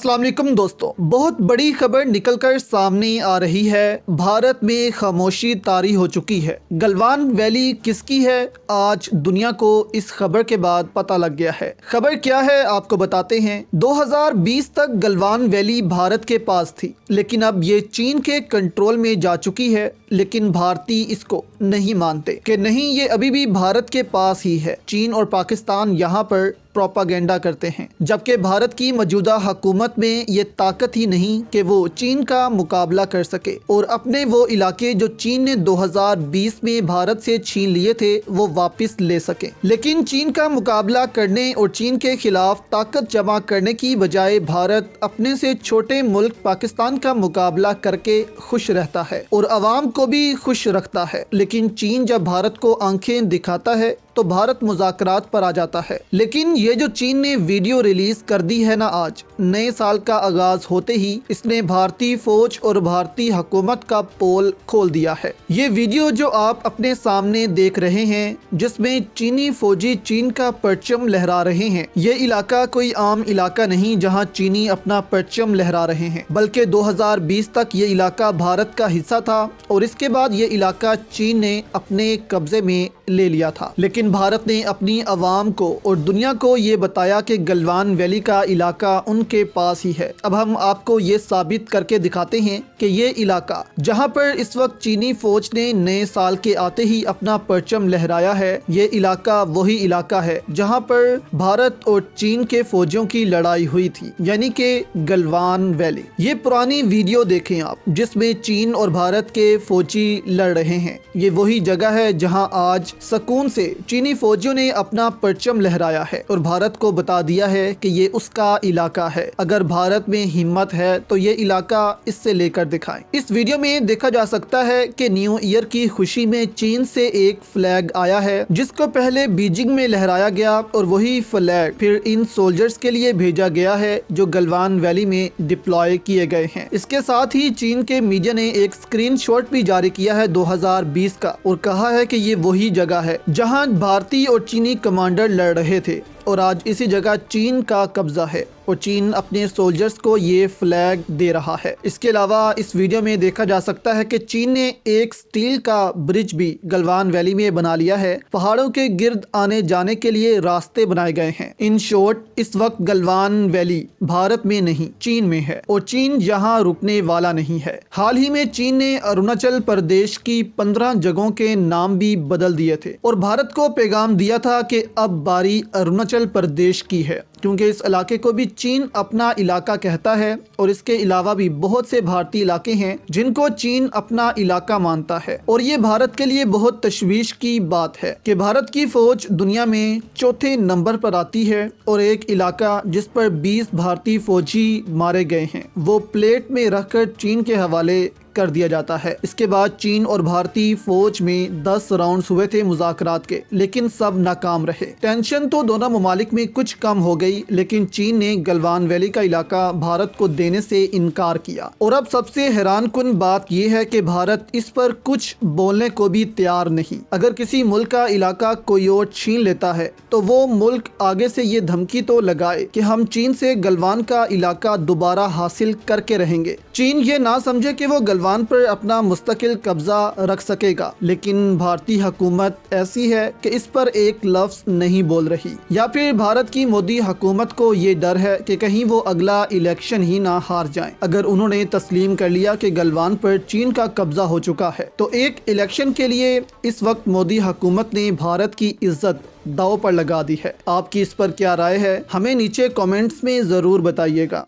अस्सलाम वालेकुम दोस्तों, बहुत बड़ी खबर निकलकर सामने आ रही है। भारत में खामोशी तारी हो चुकी है। गलवान वैली किसकी है, आज दुनिया को इस खबर के बाद पता लग गया है। खबर क्या है आपको बताते हैं। 2020 तक गलवान वैली भारत के पास थी, लेकिन अब ये चीन के कंट्रोल में जा चुकी है। लेकिन भारतीय इसको नहीं मानते कि नहीं, ये अभी भी भारत के पास ही है। चीन और पाकिस्तान यहाँ पर प्रोपागेंडा करते हैं, जबकि भारत की मौजूदा हुकूमत में ये ताकत ही नहीं कि वो चीन का मुकाबला कर सके और अपने वो इलाके जो चीन ने 2020 में भारत से छीन लिए थे वो वापस ले सके। लेकिन चीन का मुकाबला करने और चीन के खिलाफ ताकत जमा करने की बजाय भारत अपने से छोटे मुल्क पाकिस्तान का मुकाबला करके खुश रहता है और आवाम को भी खुश रखता है। लेकिन चीन जब भारत को आंखें दिखाता है तो भारत मुज़ाकरात पर आ जाता है। लेकिन ये जो चीन ने वीडियो रिलीज कर दी है ना, आज नए साल का आगाज होते ही इसने भारतीय फौज और भारतीय हुकूमत का पोल खोल दिया है। ये वीडियो जो आप अपने सामने देख रहे हैं, जिसमें चीनी फौजी चीन का परचम लहरा रहे हैं, ये इलाका कोई आम इलाका नहीं जहां चीनी अपना परचम लहरा रहे हैं, बल्कि 2020 तक ये इलाका भारत का हिस्सा था और इसके बाद ये इलाका चीन ने अपने कब्जे में ले लिया था। लेकिन भारत ने अपनी आवाम को और दुनिया को ये बताया कि गलवान वैली का इलाका उनके पास ही है। अब हम आपको ये साबित करके दिखाते हैं कि ये इलाका जहां पर इस वक्त चीनी फौज ने नए साल के आते ही अपना परचम लहराया है, ये इलाका वही इलाका है जहां पर भारत और चीन के फौजियों की लड़ाई हुई थी, यानी कि गलवान वैली। ये पुरानी वीडियो देखें आप, जिसमें चीन और भारत के फौजी लड़ रहे हैं। ये वही जगह है जहां आज सुकून से चीनी फौजियों ने अपना परचम लहराया है और भारत को बता दिया है कि ये उसका इलाका है। अगर भारत में हिम्मत है तो ये इलाका इससे लेकर दिखाएं। इस वीडियो में देखा जा सकता है कि न्यू ईयर की खुशी में चीन से एक फ्लैग आया है, जिसको पहले बीजिंग में लहराया गया और वही फ्लैग फिर इन सोल्जर्स के लिए भेजा गया है जो गलवान वैली में डिप्लॉय किए गए हैं। इसके साथ ही चीन के मीडिया ने एक स्क्रीनशॉट भी जारी किया है 2020 का और कहा है कि ये वही जगह है जहां भारतीय और चीनी कमांडर लड़ रहे थे और आज इसी जगह चीन का कब्जा है और चीन अपने सोल्जर्स को ये फ्लैग दे रहा है। इसके अलावा इस वीडियो में देखा जा सकता है कि चीन ने एक स्टील का ब्रिज भी गलवान वैली में बना लिया है। पहाड़ों के गिर्द आने जाने के लिए रास्ते बनाए गए हैं। इन शॉर्ट, इस वक्त गलवान वैली भारत में नहीं चीन में है और चीन यहाँ रुकने वाला नहीं है। हाल ही में चीन ने अरुणाचल प्रदेश की 15 जगहों के नाम भी बदल दिए थे और भारत को पैगाम दिया था कि अब बारी अरुणाचल प्रदेश की है, क्योंकि इस इलाके को भी चीन अपना इलाका कहता है और इसके अलावा भी बहुत से भारतीय इलाके हैं जिनको चीन अपना इलाका मानता है। और ये भारत के लिए बहुत तशवीश की बात है कि भारत की फौज दुनिया में चौथे नंबर पर आती है और एक इलाका जिस पर 20 भारतीय फौजी मारे गए हैं वो प्लेट में रखकर चीन के हवाले कर दिया जाता है। इसके बाद चीन और भारतीय फौज में 10 राउंड्स हुए थे मुज़ाकरात के, लेकिन सब नाकाम रहे। टेंशन तो दोनों ममालिक में कुछ कम हो गई, लेकिन चीन ने गलवान वैली का इलाका भारत को देने से इनकार किया। और अब सबसे हैरान कुन बात यह है कि भारत इस पर कुछ बोलने को भी तैयार नहीं। अगर किसी मुल्क का इलाका कोई और छीन लेता है तो वो मुल्क आगे से ये धमकी तो लगाए कि हम चीन से गलवान का इलाका दोबारा हासिल करके रहेंगे। चीन ये ना समझे कि वो गलवान पर अपना मुस्तकिल कब्जा रख सकेगा, लेकिन भारतीय हुकूमत ऐसी है कि इस पर एक लफ्ज नहीं बोल रही। या फिर भारत की मोदी हुकूमत को ये डर है कि कहीं वो अगला इलेक्शन ही ना हार जाए। अगर उन्होंने तस्लीम कर लिया कि गलवान पर चीन का कब्जा हो चुका है तो एक इलेक्शन के लिए इस वक्त मोदी हुकूमत ने भारत की इज्जत दांव पर लगा दी है। आपकी इस पर क्या राय है, हमें नीचे कमेंट्स में ज़रूर बताइएगा।